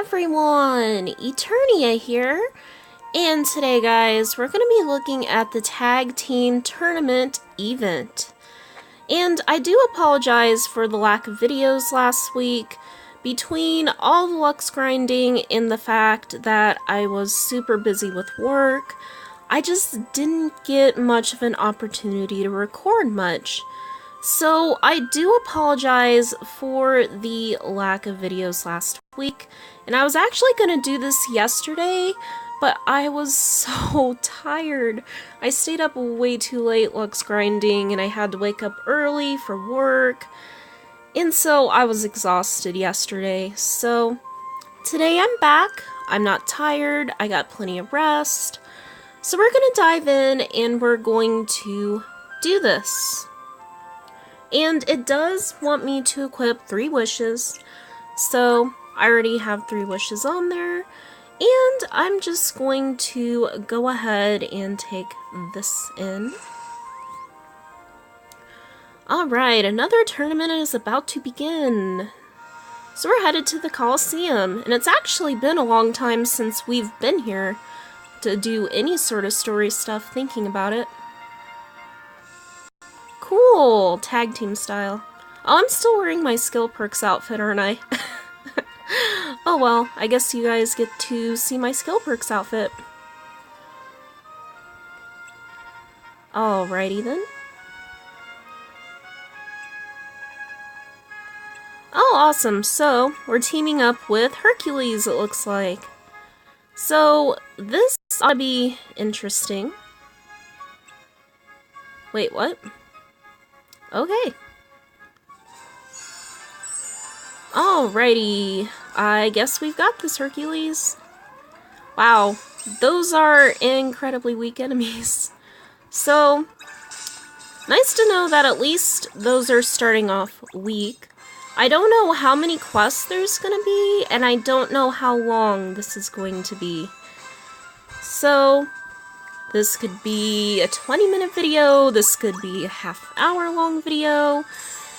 everyone, Eternia here, and today guys, we're going to be looking at the Tag Team Tournament event. And I do apologize for the lack of videos last week. Between all the Lux grinding and the fact that I was super busy with work, I just didn't get much of an opportunity to record much. So I do apologize for the lack of videos last week, and I was actually going to do this yesterday, but I was so tired. I stayed up way too late Lux grinding, and I had to wake up early for work, and so I was exhausted yesterday. So today I'm back, I'm not tired, I got plenty of rest, so we're going to dive in and we're going to do this. And it does want me to equip 3 wishes, so I already have 3 wishes on there, and I'm just going to go ahead and take this in. Alright, another tournament is about to begin. So we're headed to the Coliseum, and it's actually been a long time since we've been here to do any sort of story stuff, thinking about it. Cool! Tag team style. Oh, I'm still wearing my skill perks outfit, aren't I? Oh well, I guess you guys get to see my skill perks outfit. Alrighty then. Oh, awesome. So, we're teaming up with Hercules, it looks like. So, this ought to be interesting. Wait, what? Okay. Alrighty. I guess we've got this, Hercules. Wow. Those are incredibly weak enemies. So, nice to know that at least those are starting off weak. I don't know how many quests there's gonna be, and I don't know how long this is going to be. So, this could be a 20-minute video, this could be a half-hour long video.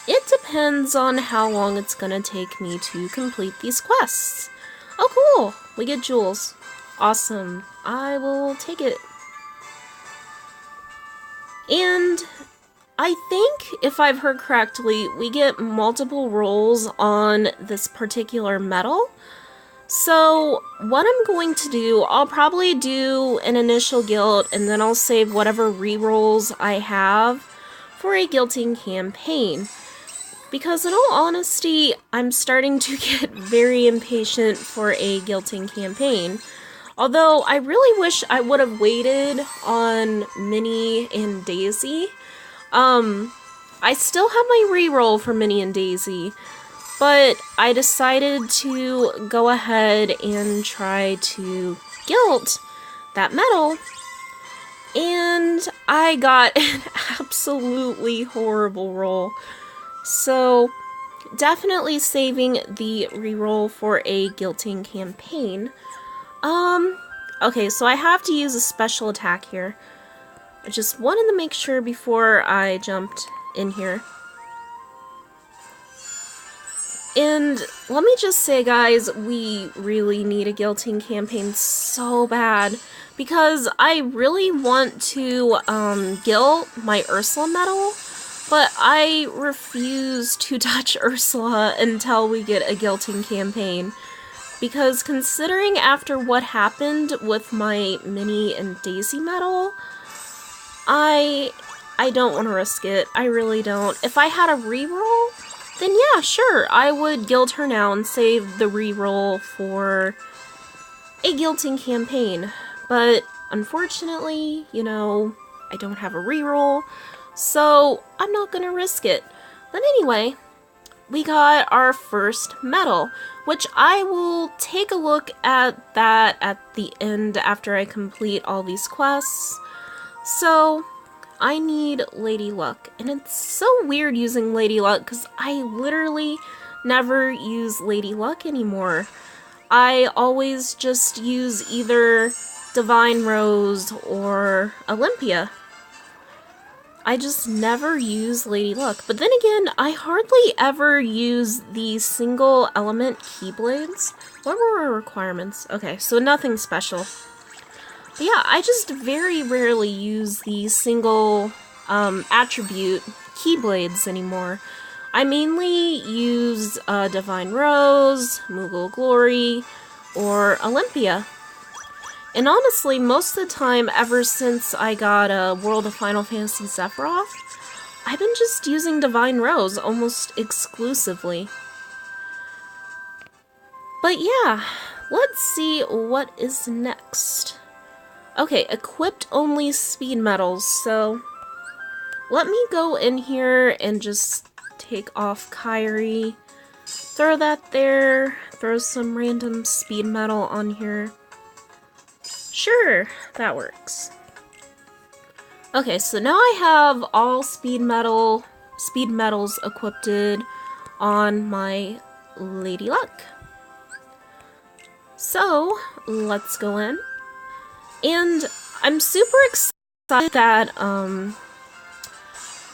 It depends on how long it's gonna take me to complete these quests. Oh cool! We get jewels. Awesome. I will take it. And I think, if I've heard correctly, we get multiple rolls on this particular medal. So, what I'm going to do, I'll probably do an initial guilt, and then I'll save whatever rerolls I have for a guilting campaign. Because in all honesty, I'm starting to get very impatient for a guilting campaign. Although, I really wish I would have waited on Minnie and Daisy. I still have my reroll for Minnie and Daisy, but I decided to go ahead and try to guilt that medal, and I got an absolutely horrible roll. So, definitely saving the reroll for a guilting campaign. Okay, so I have to use a special attack here. I just wanted to make sure before I jumped in here. And let me just say, guys, we really need a guilting campaign so bad, because I really want to guilt my Ursula medal, but I refuse to touch Ursula until we get a guilting campaign. Because considering after what happened with my Minnie and Daisy medal, I don't want to risk it. I really don't. If I had a reroll, then yeah, sure, I would guilt her now and save the reroll for a guilting campaign. But unfortunately, you know, I don't have a reroll, so I'm not gonna risk it. But anyway, we got our first medal, which I will take a look at that at the end after I complete all these quests. So, I need Lady Luck, and it's so weird using Lady Luck because I literally never use Lady Luck anymore. I always just use either Divine Rose or Olympia. I just never use Lady Luck. But then again, I hardly ever use the single element Keyblades. What were our requirements? Okay, so nothing special. But yeah, I just very rarely use the single attribute Keyblades anymore. I mainly use Divine Rose, Moogle Glory, or Olympia. And honestly, most of the time, ever since I got World of Final Fantasy Sephiroth, I've been just using Divine Rose almost exclusively. But yeah, let's see what is next. Okay, equipped only speed medals, so let me go in here and just take off Kyrie, throw that there, throw some random speed medal on here. Sure, that works. Okay, so now I have all speed medals equipped on my Lady Luck. So, let's go in. And I'm super excited that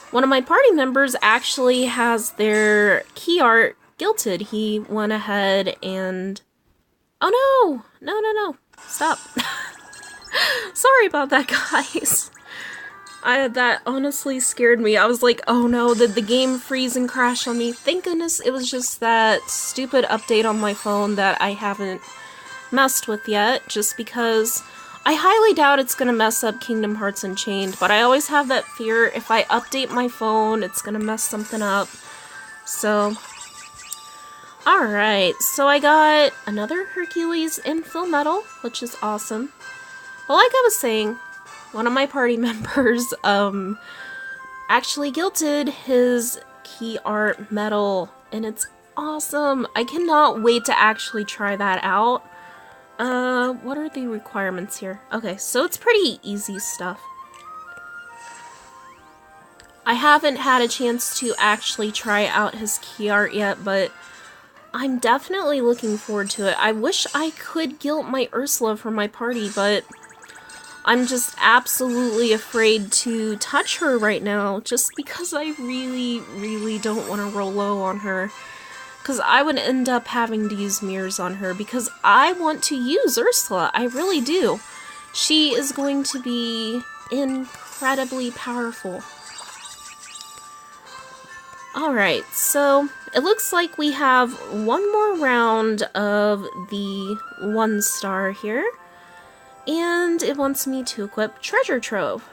one of my party members actually has their key art guilted. He went ahead and... Oh no! No. Stop. Sorry about that, guys. That honestly scared me. I was like, oh no, did the game freeze and crash on me? Thank goodness it was just that stupid update on my phone that I haven't messed with yet, just because I highly doubt it's gonna mess up Kingdom Hearts Unchained, but I always have that fear if I update my phone, it's gonna mess something up. So, alright, so I got another Hercules and Phil medal, which is awesome. Well, like I was saying, one of my party members, actually guilted his key art medal, and it's awesome. I cannot wait to actually try that out. What are the requirements here? Okay, so it's pretty easy stuff. I haven't had a chance to actually try out his key art yet, but I'm definitely looking forward to it. I wish I could guilt my Ursula for my party, but I'm just absolutely afraid to touch her right now, just because I really don't want to roll low on her. Because I would end up having to use mirrors on her, because I want to use Ursula, I really do. She is going to be incredibly powerful. Alright, so it looks like we have one more round of the 1-star here. And it wants me to equip Treasure Trove.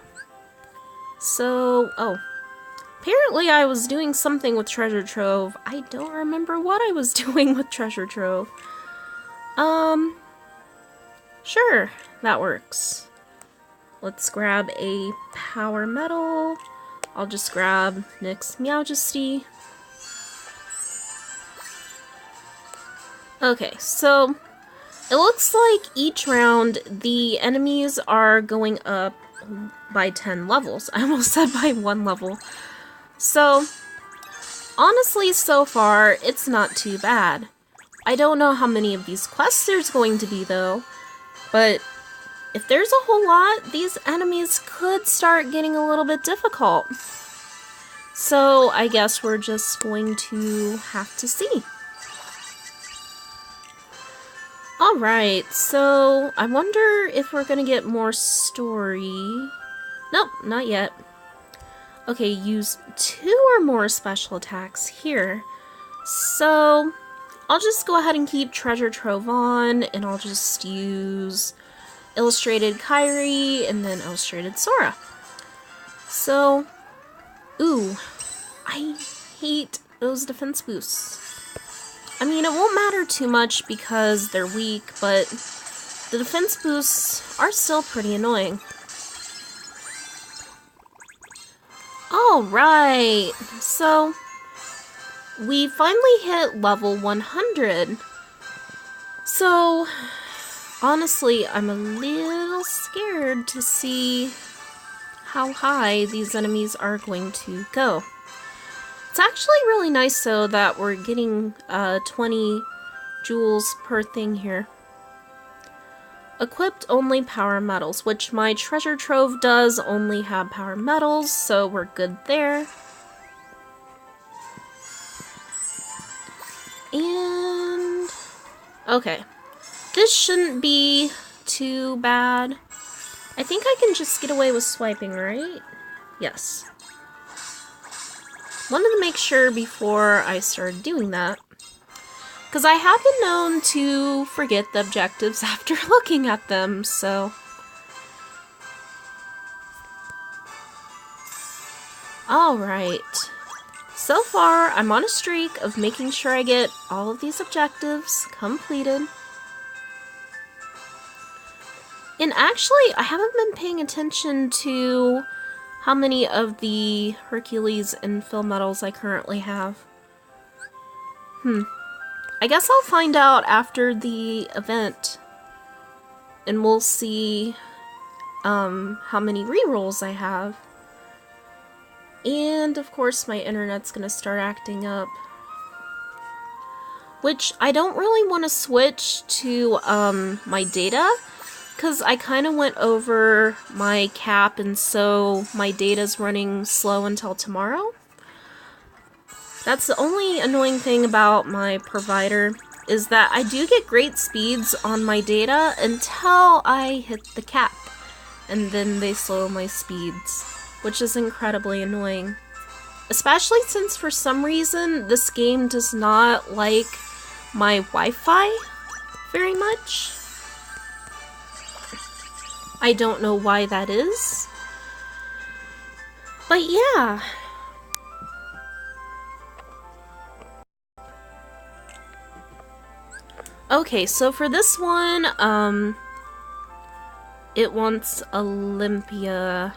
So, oh. Apparently I was doing something with Treasure Trove. I don't remember what I was doing with Treasure Trove. Sure, that works. Let's grab a Power Medal. I'll just grab Nyx's Meowjesty. Okay, so it looks like each round the enemies are going up by 10 levels. I almost said by 1 level. So, honestly, so far, it's not too bad. I don't know how many of these quests there's going to be, though, but if there's a whole lot, these enemies could start getting a little bit difficult. So, I guess we're just going to have to see. Alright, so I wonder if we're gonna get more story. Nope, not yet. Okay, use 2 or more special attacks here. So, I'll just go ahead and keep Treasure Trove on, and I'll just use Illustrated Kyrie and then Illustrated Sora. So, ooh, I hate those defense boosts. I mean, it won't matter too much because they're weak, but the defense boosts are still pretty annoying. Alright, so we finally hit level 100. So, honestly, I'm a little scared to see how high these enemies are going to go. It's actually really nice, though, that we're getting 20 jewels per thing here. Equipped only power metals, which my treasure trove does only have power metals, so we're good there. And... okay. This shouldn't be too bad. I think I can just get away with swiping, right? Yes. Wanted to make sure before I started doing that. Because I have been known to forget the objectives after looking at them, so... alright. So far, I'm on a streak of making sure I get all of these objectives completed. And actually, I haven't been paying attention to how many of the Hercules and Phil medals I currently have. I guess I'll find out after the event, and we'll see how many rerolls I have. And of course my internet's gonna start acting up. Which I don't really want to switch to my data, because I kind of went over my cap and so my data's running slow until tomorrow. That's the only annoying thing about my provider, is that I do get great speeds on my data until I hit the cap, and then they slow my speeds, which is incredibly annoying. Especially since for some reason this game does not like my Wi-Fi very much. I don't know why that is. But yeah. Okay, so for this one, it wants Olympia.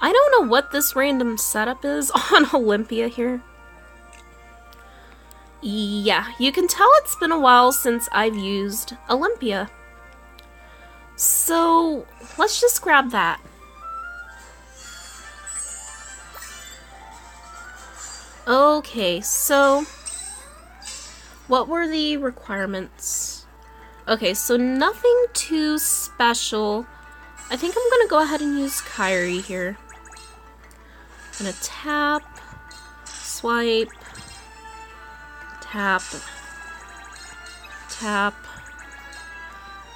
I don't know what this random setup is on Olympia here. Yeah, you can tell it's been a while since I've used Olympia. So, let's just grab that. Okay, so... what were the requirements? Okay, so nothing too special. I think I'm gonna go ahead and use Kyrie here. I'm gonna tap, swipe, tap, tap.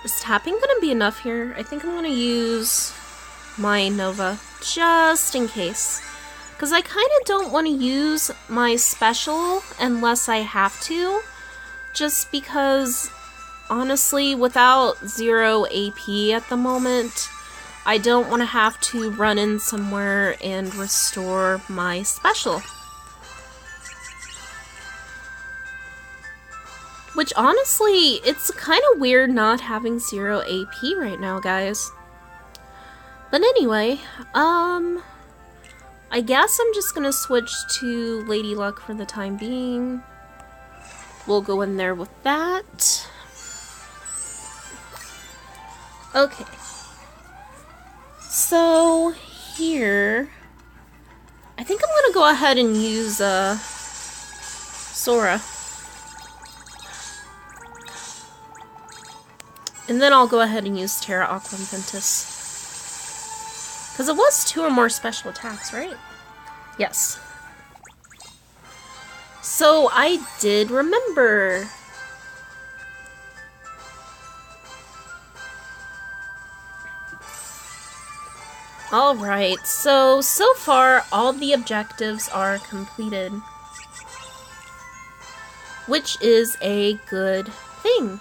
Is tapping gonna be enough here? I think I'm gonna use my Nova just in case. Because I kind of don't want to use my special unless I have to. Just because, honestly, without 0 AP at the moment, I don't want to have to run in somewhere and restore my special. Which, honestly, it's kind of weird not having 0 AP right now, guys. But anyway, I guess I'm just gonna switch to Lady Luck for the time being. We'll go in there with that. Okay. So, here... I think I'm gonna go ahead and use, Sora. And then I'll go ahead and use Terra Aqua and Ventus. Because it was 2 or more special attacks, right? Yes. So, I did remember. Alright, so far, all the objectives are completed. Which is a good thing.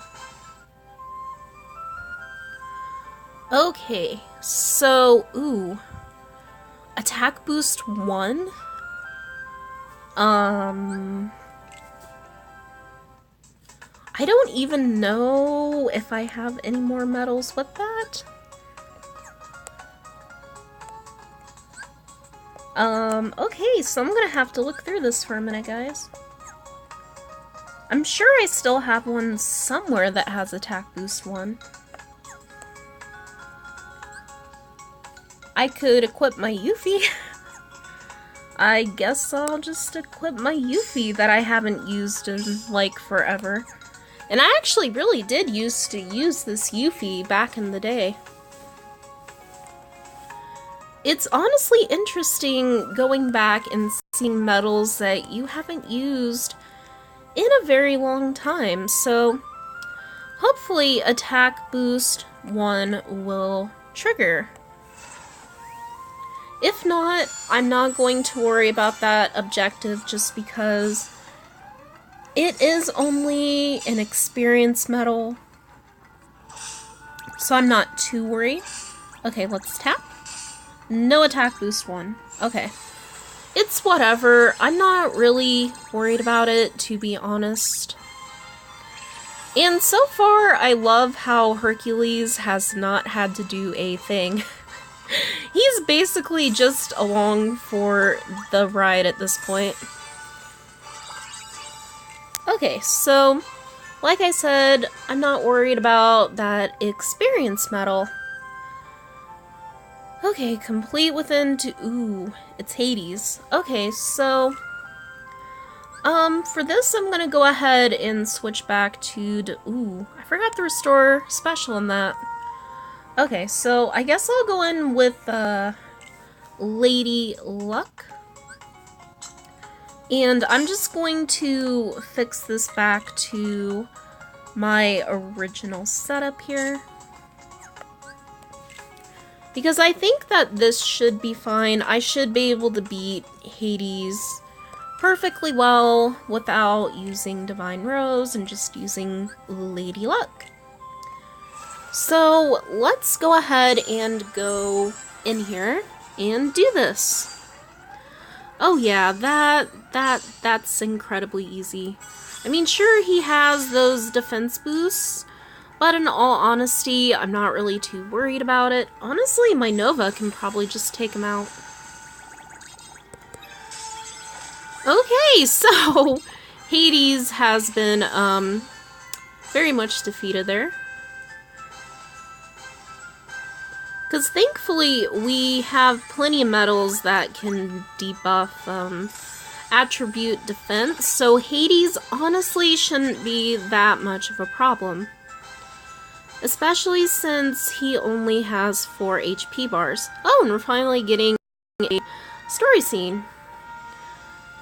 Okay, so, ooh. Attack boost 1? I don't even know if I have any more medals with that. Okay, so I'm gonna have to look through this for a minute, guys. I'm sure I still have one somewhere that has attack boost 1. I could equip my Yuffie. I guess I'll just equip my Yuffie that I haven't used in, like, forever. And I actually really did used to use this Yuffie back in the day. It's honestly interesting going back and seeing medals that you haven't used in a very long time, so hopefully attack boost 1 will trigger. If not, I'm not going to worry about that objective just because it is only an experience medal, so I'm not too worried. Okay, let's tap. No attack boost 1. Okay. It's whatever. I'm not really worried about it, to be honest. And so far, I love how Hercules has not had to do a thing. He's basically just along for the ride at this point. Okay, so, like I said, I'm not worried about that experience medal. Okay, complete within ooh, it's Hades. Okay, so, for this I'm gonna go ahead and switch back to, ooh, I forgot the restore special in that. Okay, so I guess I'll go in with, Lady Luck. And I'm just going to fix this back to my original setup here. Because I think that this should be fine. I should be able to beat Hades perfectly well without using Divine Rose and just using Lady Luck. So let's go ahead and go in here and do this. Oh yeah, that's incredibly easy. I mean, sure, he has those defense boosts, but in all honesty, I'm not really too worried about it. Honestly, my Nova can probably just take him out. Okay, so Hades has been very much defeated there. Because thankfully, we have plenty of medals that can debuff attribute defense, so Hades honestly shouldn't be that much of a problem. Especially since he only has 4 HP bars. Oh, and we're finally getting a story scene.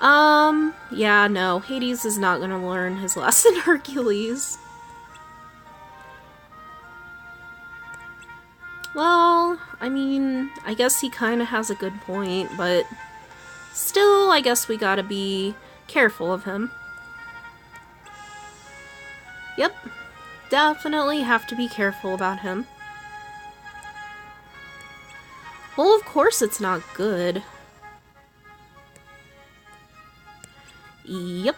Yeah, no, Hades is not gonna learn his lesson, Hercules. Well, I mean, I guess he kinda has a good point, but still, I guess we gotta be careful of him. Yep, definitely have to be careful about him. Well, of course it's not good. Yep,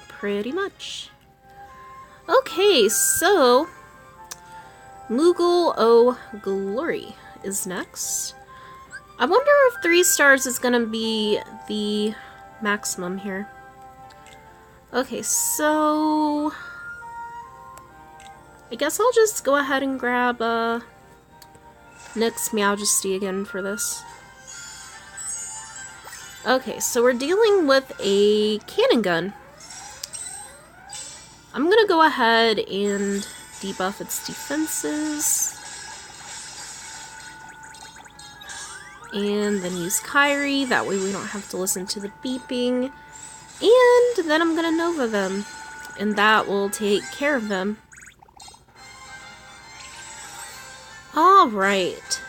pretty much. Okay, so Moogle O Glory is next. I wonder if 3 stars is gonna be the maximum here. Okay, so I guess I'll just go ahead and grab Nyx Meowjesty again for this. Okay, so we're dealing with a cannon gun. I'm gonna go ahead and debuff its defenses. And then use Kyrie, that way we don't have to listen to the beeping. And then I'm gonna Nova them, and that will take care of them. Alright.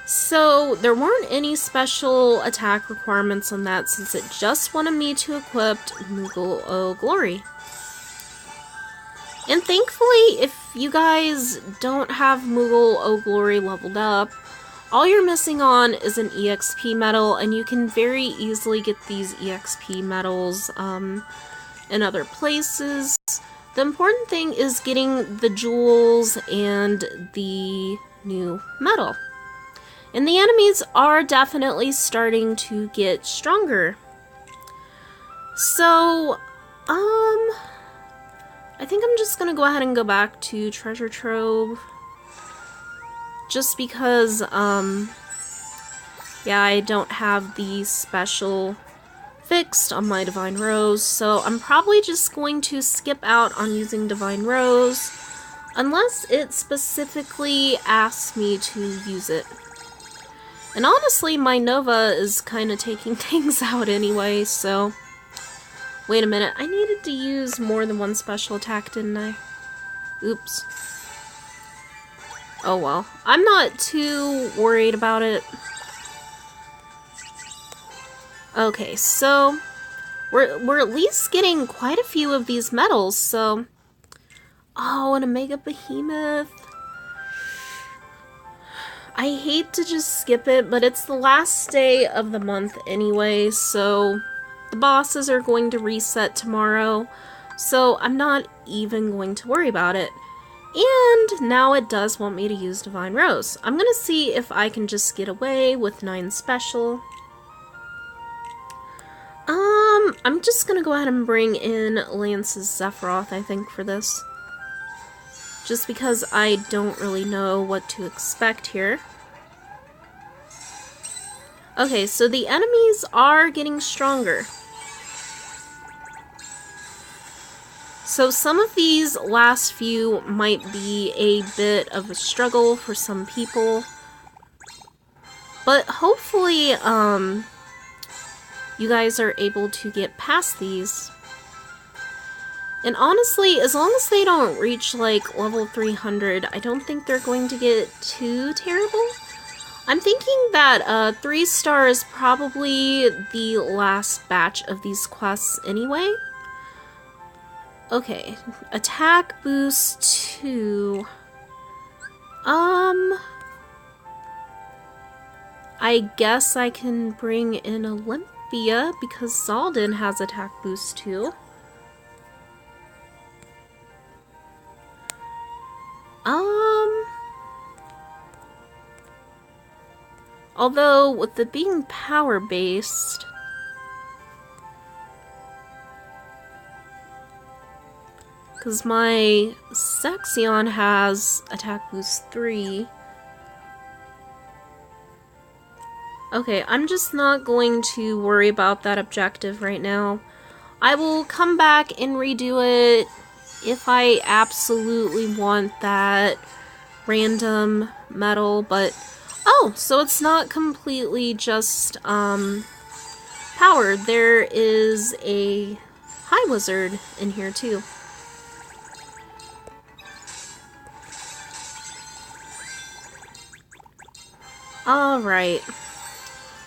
So, there weren't any special attack requirements on that since it just wanted me to equip Moogle O Glory. And thankfully, if you guys don't have Moogle O Glory leveled up, all you're missing on is an EXP medal, and you can very easily get these EXP medals in other places. The important thing is getting the jewels and the new medal. And the enemies are definitely starting to get stronger. So, I think I'm just gonna go ahead and go back to Treasure Trove. Just because, yeah, I don't have the special fixed on my Divine Rose, so I'm probably just going to skip out on using Divine Rose unless it specifically asks me to use it. And honestly, my Nova is kind of taking things out anyway, so... Wait a minute, I needed to use more than one special attack, didn't I? Oops. Oh well. I'm not too worried about it. Okay, so... We're at least getting quite a few of these medals, so... Oh, and a Mega Behemoth. I hate to just skip it, but it's the last day of the month anyway, so the bosses are going to reset tomorrow, so I'm not even going to worry about it. And now it does want me to use Divine Rose. I'm gonna see if I can just get away with 9 special. I'm just gonna go ahead and bring in Lance's Sephiroth, I think, for this. Just because I don't really know what to expect here. Okay, so the enemies are getting stronger. So some of these last few might be a bit of a struggle for some people. But hopefully, you guys are able to get past these. And honestly, as long as they don't reach, like, level 300, I don't think they're going to get too terrible. I'm thinking that 3-star is probably the last batch of these quests anyway. Okay, attack boost 2. I guess I can bring in Olympia because Zaldin has attack boost 2. Although, with it being power-based... Because my Sexion has attack boost 3. Okay, I'm just not going to worry about that objective right now. I will come back and redo it if I absolutely want that random medal, but... Oh, so it's not completely just, powered. There is a High Wizard in here, too. Alright.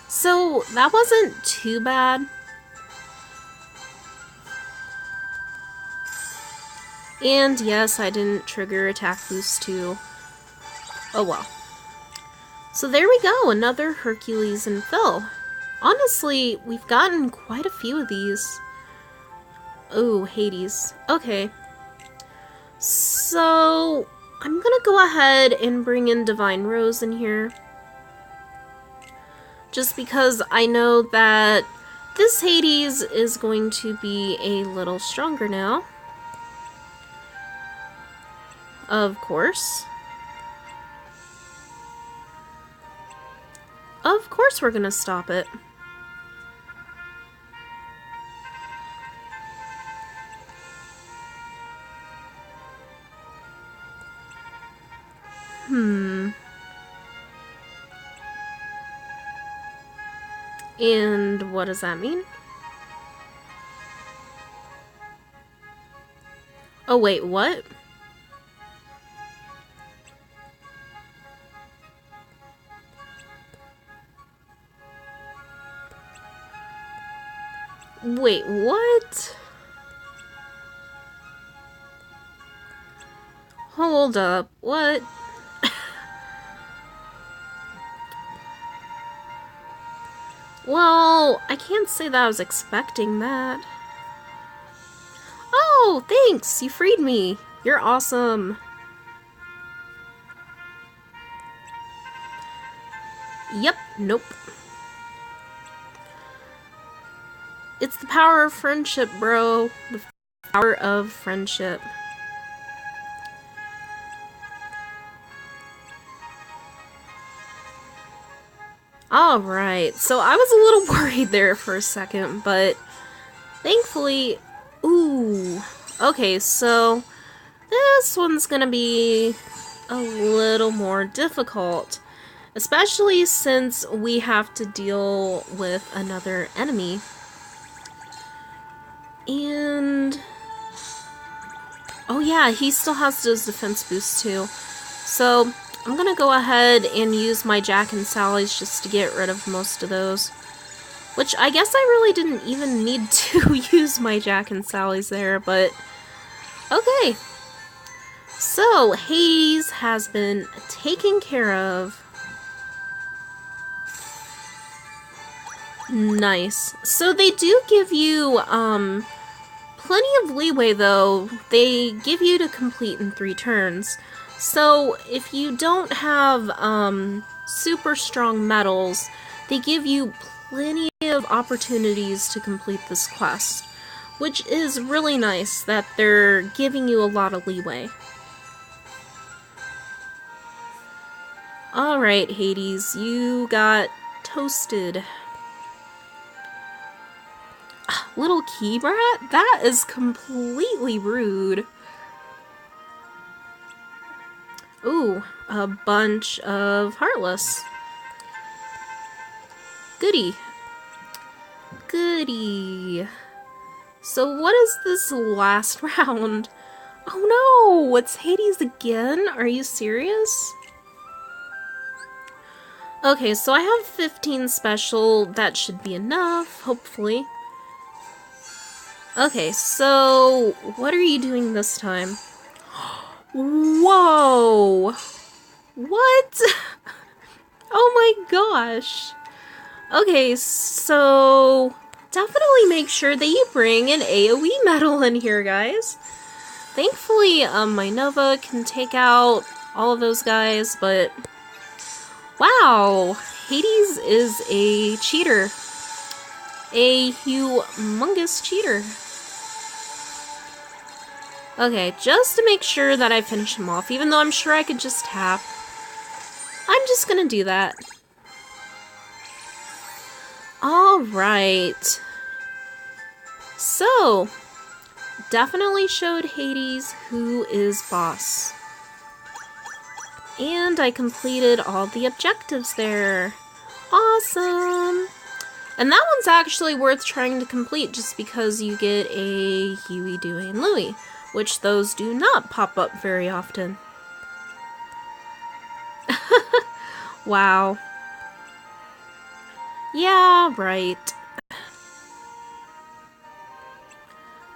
So, that wasn't too bad. And yes, I didn't trigger attack boost 2. Oh well. So there we go, another Hercules and Phil. Honestly, we've gotten quite a few of these. Oh, Hades. Okay. So, I'm gonna go ahead and bring in Divine Rose in here. Just because I know that this Hades is going to be a little stronger now. Of course. Of course we're gonna stop it. And what does that mean? Oh wait, what? Wait, what? Hold up, what? Well, I can't say that I was expecting that. Oh, thanks! You freed me! You're awesome! Yep, nope. It's the power of friendship, bro. The power of friendship. Alright, so I was a little worried there for a second, but thankfully... Ooh. Okay, so this one's gonna be a little more difficult. Especially since we have to deal with another enemy. And... oh yeah, he still has those defense boosts too. So, I'm gonna go ahead and use my Jack and Sally's just to get rid of most of those. Which, I guess I really didn't even need to use my Jack and Sally's there, but... okay. So, Hades has been taken care of. Nice. So they do give you, plenty of leeway, though. They give you to complete in 3 turns. So, if you don't have, super strong medals, they give you plenty of opportunities to complete this quest. Which is really nice that they're giving you a lot of leeway. Alright, Hades, you got toasted. Little key brat? That is completely rude. Ooh, a bunch of Heartless. Goody. Goody. So what is this last round? Oh no! It's Hades again? Are you serious? Okay, so I have 15 special. That should be enough, hopefully. Okay, so what are you doing this time? Whoa! What? Oh my gosh. Okay, so definitely make sure that you bring an AoE medal in here, guys. Thankfully, my Nova can take out all of those guys, but wow, Hades is a cheater. A humongous cheater. Okay, just to make sure that I finish him off, even though I'm sure I could just tap. I'm just gonna do that. Alright. So, definitely showed Hades who is boss. And I completed all the objectives there. Awesome! And that one's actually worth trying to complete just because you get a Huey, Dewey, and Louie, which those do not pop up very often. Wow. Yeah, right.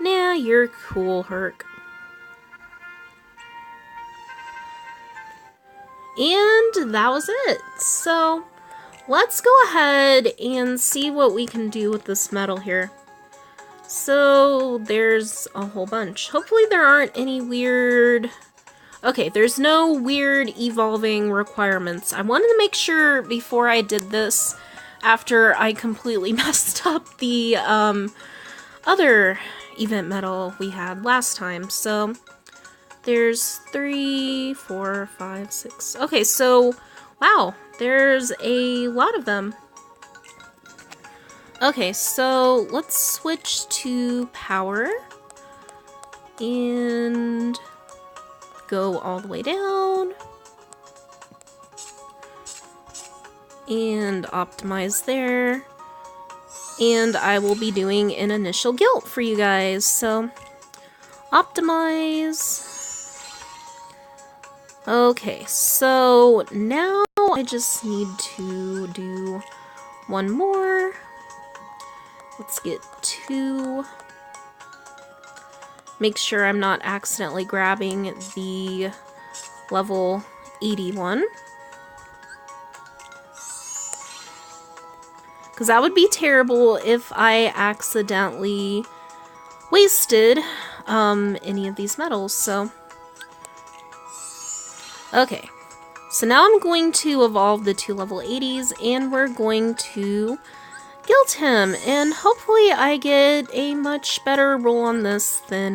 Nah, you're cool, Herc. And that was it. So, let's go ahead and see what we can do with this medal here. So, there's a whole bunch. Hopefully there aren't any weird... okay, there's no weird evolving requirements. I wanted to make sure before I did this, after I completely messed up the other event medal we had last time. So, there's 3, 4, 5, 6... okay, so, wow, there's a lot of them. Okay, so let's switch to power and go all the way down and optimize there. And I will be doing an initial guilt for you guys. So optimize. Okay, so now I just need to do one more. Let's get 2. Make sure I'm not accidentally grabbing the level 81. Because that would be terrible if I accidentally wasted any of these medals, so... okay. So now I'm going to evolve the 2 level 80s, and we're going to guilt him, and hopefully I get a much better roll on this than,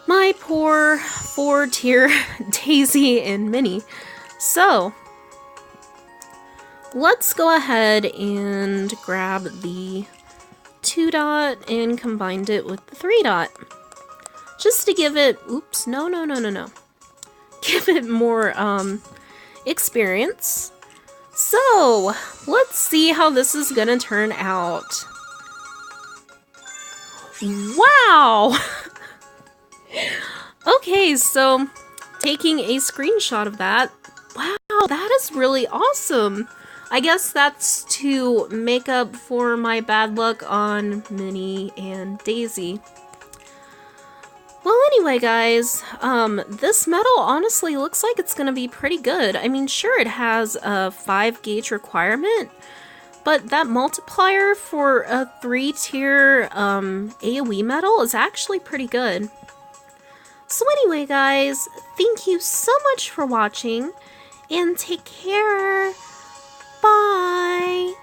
my poor 4-tier Daisy and Minnie. So, let's go ahead and grab the 2 dot and combine it with the 3 dot. Just to give it, oops, no. Give it more, experience. So, let's see how this is gonna turn out. Wow! Okay, so, taking a screenshot of that. Wow, that is really awesome! I guess that's to make up for my bad luck on Minnie and Daisy. Well, anyway, guys, this medal honestly looks like it's gonna be pretty good. I mean, sure, it has a 5 gauge requirement, but that multiplier for a 3-tier AoE medal is actually pretty good. So anyway, guys, thank you so much for watching, and take care. Bye!